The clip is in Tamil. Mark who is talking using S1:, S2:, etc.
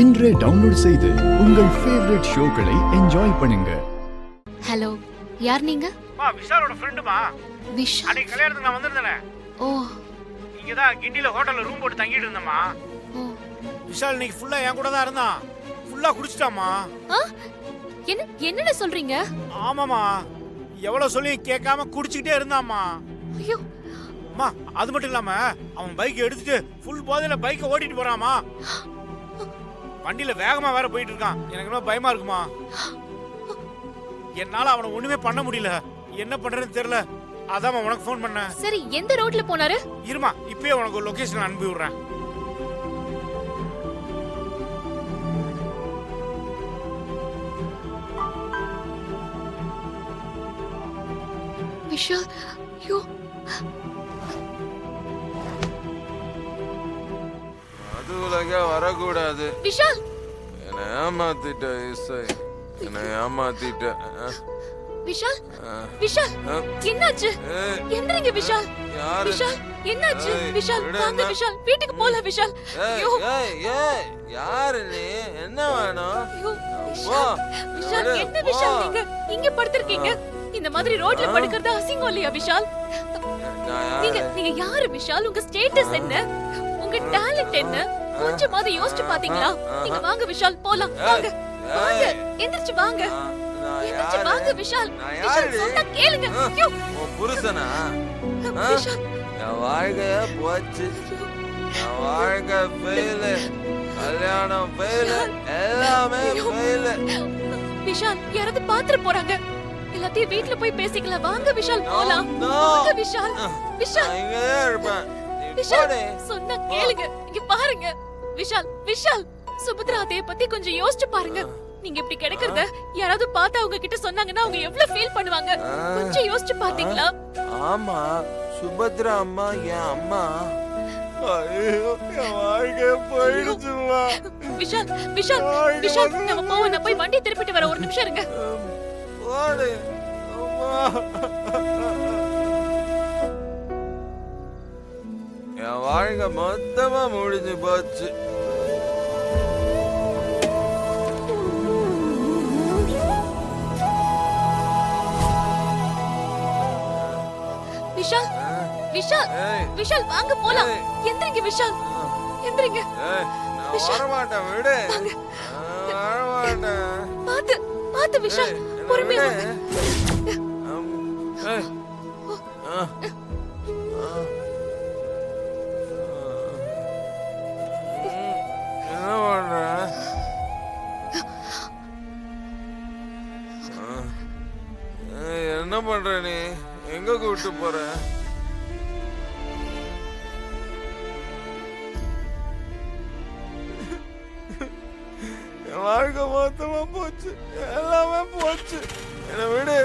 S1: இன்றே டவுன்லோட் செய்து உங்கள் ஃபேவரட் ஷோக்களை என்ஜாய் பண்ணுங்க.
S2: ஹலோ, யார் நீங்க?
S3: விஷாலோட ஃப்ரெண்டுமா.
S2: விஷால்
S3: அன்னைக்கு கல்யாணத்துக்கு நான் வந்திருந்தேனே.
S2: ஓ,
S3: இங்க தான் கிண்டில ஹோட்டல்ல ரூம் போட்டு தங்கிட்டு இருந்தேம்மா.
S2: ஓ.
S3: விஷால் இன்னைக்கு ஃபுல்லா என் கூட தான் இருந்தான். ஃபுல்லா குடிச்சிட்டாமா.
S2: என்னன்னு சொல்றீங்க?
S3: ஆமாமா, எவ்வளவு சொல்லி கேட்காம குடிச்சிட்டே இருந்தாம்மா.
S2: ஐயோ
S3: அம்மா, அது மட்டும் இல்லாம அவன் பைக் எடுத்துட்டு ஃபுல் போதையில பைக்கை ஓட்டிட்டு போறாமா. வண்டியில வேகமா வேற போயிட்டு இருக்கான். எனக்கு ரொம்ப பயமா இருக்குமா. என்னால அவனை ஒண்ணுமே பண்ண முடியல. என்ன பண்றதுன்னு தெரியல. அதான் உனக்கு ஃபோன் பண்ணேன்.
S2: சரி, எந்த ரோட்ல போனாரு?
S3: இருமா, இப்பயே உனக்கு ஒரு லொகேஷன் அனுப்பி விடுறேன்.
S2: விஷால், ஐயோ.
S4: அதுவுலக வரக்கூடாது.
S2: விஷால்,
S4: என்ன ஏமாத்திட்ட இசை, என்ன ஏமாத்திட்ட.
S2: விஷால், விஷால், என்னாச்சு? எந்திரிங்க விஷால். விஷால், என்னாச்சு? விஷால், வாங்க விஷால், வீட்டுக்கு போலாம் விஷால். ஐயோ,
S4: யாரு நீ? என்ன வேணும்?
S2: ஐயோ, விஷால், விஷால், என்ன விஷால் நீங்க இங்க படுத்திருக்கீங்க? இந்த மாதிரி ரோட்ல படுக்கிறது அசிங்கம் இல்லையா விஷால்? நீங்க யாரு விஷால்? உங்க ஸ்டேட்டஸ் என்ன? உங்க டாலன்ட் என்ன? கொஞ்சமாவது யோசிச்சு பாத்தீங்களா? நீங்க வாங்க விஷால், போலாம். வாங்க வாங்க, எந்திரிச்சு வாங்க. எந்திரிச்சு வாங்க விஷால். விஷால், சொன்னா கேளுங்க. ஐயோ,
S4: உன் புருஷனா?
S2: விஷால்,
S4: என் வாழ்க்கைய போச்சு. என் வாழ்க்கை ஃபெயிலு, கல்யாணம் ஃபெயிலு, எல்லாமே ஃபெயிலு.
S2: விஷால், யாராவது பாத்துட்டு போறாங்க. எல்லாத்தையும் வீட்ல போய் பேசிக்கலாம். வாங்க விஷால், போலாம். வாங்க விஷால். விஷால்,
S4: நான் இங்கேயே இருப்பேன்.
S2: விஷால், சொன்னா கேளுங்க. இங்க பாருங்க விஷால். விஷால், சுபத்ரா அதைய பத்தி கொஞ்சம் யோசிச்சு பாருங்க. நீங்க இப்படி கிடைக்கிறத யாராவது பார்த்தா அவங்க கிட்ட சொன்னாங்கன்னா அவங்க எவ்வளவு ஃபீல் பண்ணுவாங்க. கொஞ்சம் யோசிச்சு பாத்தீங்களா?
S4: ஆமா, சுபத்ரா அம்மா என் அம்மா. ஐயோ, என் வாழ்க்கை போயிடுச்சுமா.
S2: விஷால், விஷால், விஷால், நம்ம போவோம். நான் போய் வண்டி திருப்பிட்டு வர. ஒரு நிமிஷம் இருங்க.
S4: போடு அம்மா. என் வாழ்க்கை மொத்தமா முடிஞ்சு போச்சு.
S2: விஷால், விஷால், விஷால், வாங்க போலாம். எந்திரிங்க விஷால், எந்திரிங்க.
S4: நான் வரமாட்டேன், விடு. நான் வரமாட்டேன்.
S2: பாத்து பாத்து விஷால், பொறுமையா வாங்க.
S4: என்ன பண்ற? என்ன பண்ற நீ? எங்க கூப்பிட்டு போற? என் வாழ்க்கை மொத்தமா போச்சு, எல்லாமே போச்சு. என்ன விடு.